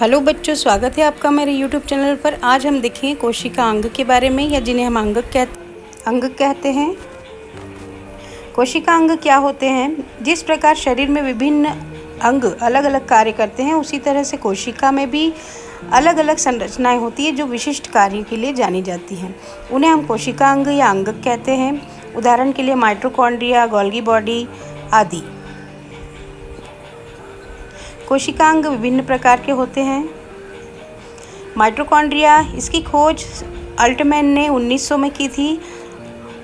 Hello बच्चों, स्वागत है आपका मेरे YouTube चैनल पर। आज हम देखें कोशिका अंग के बारे में, या जिन्हें हम अंग कहते हैं। कोशिका अंग क्या होते हैं? जिस प्रकार शरीर में विभिन्न अंग अलग अलग कार्य करते हैं, उसी तरह से कोशिका में भी अलग अलग संरचनाएं होती है जो विशिष्ट कार्यों के लिए जानी जाती हैं। उन्हें हम कोशिका अंग या अंग कहते हैं। उदाहरण के लिए माइटोकॉन्ड्रिया, गोल्गी बॉडी आदि। कोशिकांग विभिन्न प्रकार के होते हैं। माइटोकॉन्ड्रिया, इसकी खोज अल्टमैन ने 1900 में की थी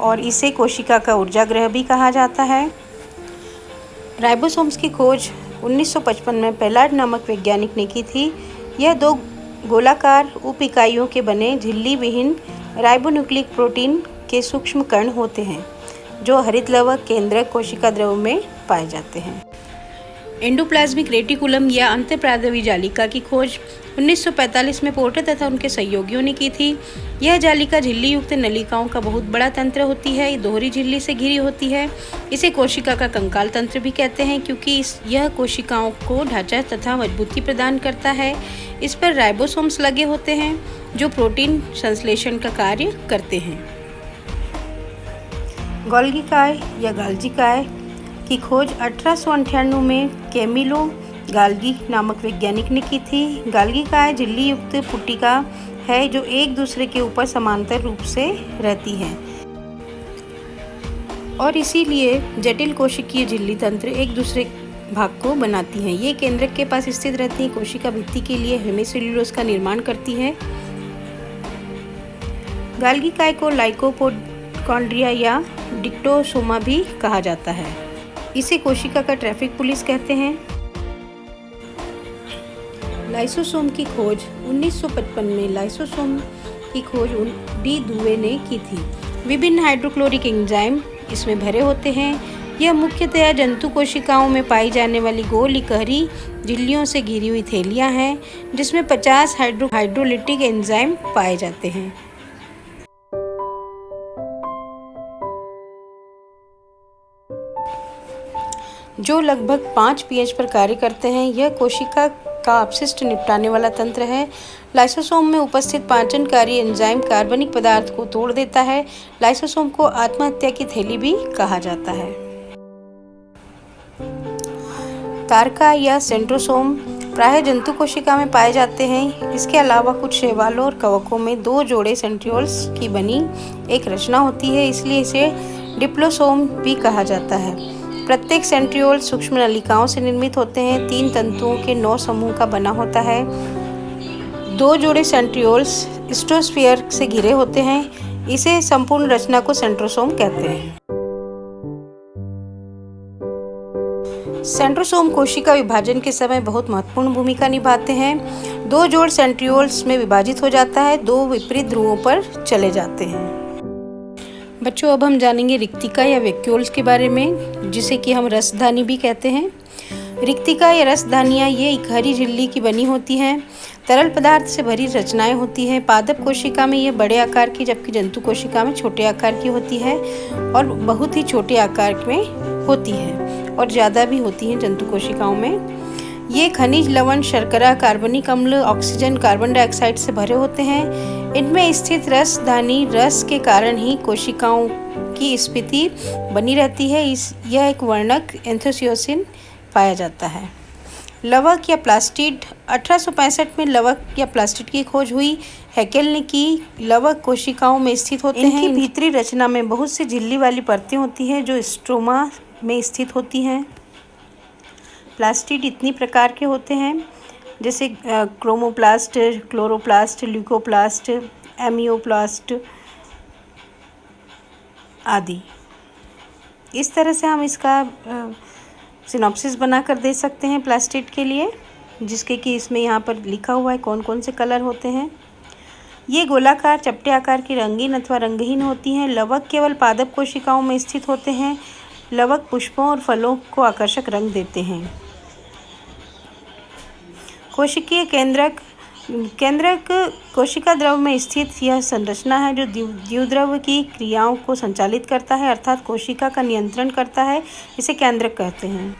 और इसे कोशिका का ऊर्जागृह भी कहा जाता है। राइबोसोम्स की खोज 1955 में पेलार्ड नामक वैज्ञानिक ने की थी। यह दो गोलाकार उप इकाइयों के बने झिल्ली विहीन राइबोन्यूक्लिक प्रोटीन के सूक्ष्म कण होते हैं जो हरितलवक केंद्रक कोशिका द्रव में पाए जाते हैं। एंडोप्लाज्मिक रेटिकुलम या अंतःप्रादवी जालिका की खोज 1945 में पोर्टर तथा उनके सहयोगियों ने की थी। यह जालिका झिल्ली युक्त नलिकाओं का बहुत बड़ा तंत्र होती है। दोहरी झिल्ली से घिरी होती है। इसे कोशिका का कंकाल तंत्र भी कहते हैं क्योंकि यह कोशिकाओं को ढांचा तथा मजबूती प्रदान करता है। इस पर राइबोसोम्स लगे होते हैं जो प्रोटीन संश्लेषण का कार्य करते हैं। गोल्गी काय या गाल्जी काय की खोज 1898 में कैमिलो गाल्गी नामक वैज्ञानिक ने की थी। गाल्गी काय झिल्ली युक्त पुट्टिका है जो एक दूसरे के ऊपर समांतर रूप से रहती है और इसीलिए जटिल कोशिकीय झिल्ली तंत्र एक दूसरे भाग को बनाती हैं। ये केंद्रक के पास स्थित रहती हैं। कोशिका भित्ति के लिए हेमिसेल्यूलोज का निर्माण करती है। गाल्गी काय को लाइकोपोडकॉन्ड्रिया या डिक्टोसोमा भी कहा जाता है। इसे कोशिका का ट्रैफिक पुलिस कहते हैं। लाइसोसोम की खोज 1955 में लाइसोसोम की खोज डी दुवे ने की थी। विभिन्न हाइड्रोक्लोरिक एंजाइम इसमें भरे होते हैं। यह मुख्यतया जंतु कोशिकाओं में पाई जाने वाली गोल इकहरी झिल्लियों से घिरी हुई थैलियां हैं जिसमें 50 हाइड्रोलिटिक एंजाइम पाए जाते हैं। जो लगभग 5 pH पर कार्य करते हैं। यह कोशिका का अपशिष्ट निपटाने वाला तंत्र है। लाइसोसोम में उपस्थित पाचनकारी एंजाइम कार्बनिक पदार्थ को तोड़ देता है। लाइसोसोम को आत्महत्या की थैली भी कहा जाता है। तारका या सेंट्रोसोम प्रायः जंतु कोशिका में पाए जाते हैं। इसके अलावा कुछ शैवालों और कवकों में 2 जोड़े सेंट्रियोल्स की बनी एक रचना होती है, इसलिए इसे डिप्लोसोम भी कहा जाता है। प्रत्येक सेंट्रियोल सूक्ष्म नलिकाओं से निर्मित होते हैं। 3 तंतुओं के 9 समूह का बना होता है। 2 जोड़े सेंट्रियोल्स स्टोस्फीयर से घिरे होते हैं। इसे संपूर्ण रचना को सेंट्रोसोम कहते हैं। सेंट्रोसोम कोशिका विभाजन के समय बहुत महत्वपूर्ण भूमिका निभाते हैं। 2 जोड़ सेंट्रियोल्स में विभाजित हो जाता है। 2 विपरीत ध्रुवों पर चले जाते हैं। बच्चों, अब हम जानेंगे रिक्तिका या वैक्यूल्स के बारे में, जिसे कि हम रसधानी भी कहते हैं। रिक्तिका या रसधानियाँ ये इकहरी झिल्ली की बनी होती हैं। तरल पदार्थ से भरी रचनाएं होती हैं। पादप कोशिका में ये बड़े आकार की, जबकि जंतु कोशिका में छोटे आकार की होती है और बहुत ही छोटे आकार में होती है और ज़्यादा भी होती हैं जंतु कोशिकाओं में। ये खनिज, लवण, शर्करा, कार्बनिक अम्ल, ऑक्सीजन, कार्बन डाइऑक्साइड से भरे होते हैं। इनमें स्थित रसधानी रस के कारण ही कोशिकाओं की स्फीति बनी रहती है। यह एक वर्णक एंथोसियानिन पाया जाता है। लवक या प्लास्टिड 1865 में लवक या प्लास्टिड की खोज हुई। हैकेल ने की। लवक कोशिकाओं में स्थित होते हैं। इनकी भीतरी रचना में बहुत सी झिल्ली वाली परतें होती हैं जो स्ट्रोमा में स्थित होती हैं। प्लास्टिड इतनी प्रकार के होते हैं जैसे क्रोमोप्लास्ट, क्लोरोप्लास्ट, ल्यूकोप्लास्ट, एमियोप्लास्ट आदि। इस तरह से हम इसका सिनॉप्सिस बना कर दे सकते हैं प्लास्टिड के लिए, जिसके कि इसमें यहाँ पर लिखा हुआ है कौन कौन से कलर होते हैं। ये गोलाकार, चपटे आकार की रंगीन अथवा रंगहीन होती हैं। लवक केवल पादप कोशिकाओं में स्थित होते हैं। लवक पुष्पों और फलों को आकर्षक रंग देते हैं। कोशिकीय केंद्रक कोशिका द्रव में स्थित यह संरचना है जो द्युद्रव की क्रियाओं को संचालित करता है, अर्थात कोशिका का नियंत्रण करता है। इसे केंद्रक कहते हैं।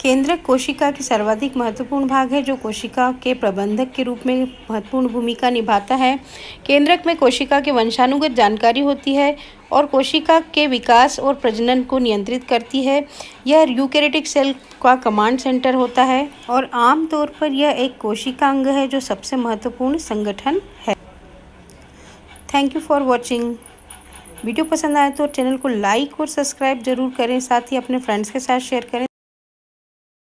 केंद्रक कोशिका की सर्वाधिक महत्वपूर्ण भाग है जो कोशिका के प्रबंधक के रूप में महत्वपूर्ण भूमिका निभाता है। केंद्रक में कोशिका के वंशानुगत जानकारी होती है और कोशिका के विकास और प्रजनन को नियंत्रित करती है। यह यूकेरियोटिक सेल का कमांड सेंटर होता है और आमतौर पर यह एक कोशिका अंग है जो सबसे महत्वपूर्ण संगठन है। Thank you for watching. Video पसंद आए तो चैनल को लाइक और सब्सक्राइब जरूर करें, साथ ही अपने फ्रेंड्स के साथ शेयर करें।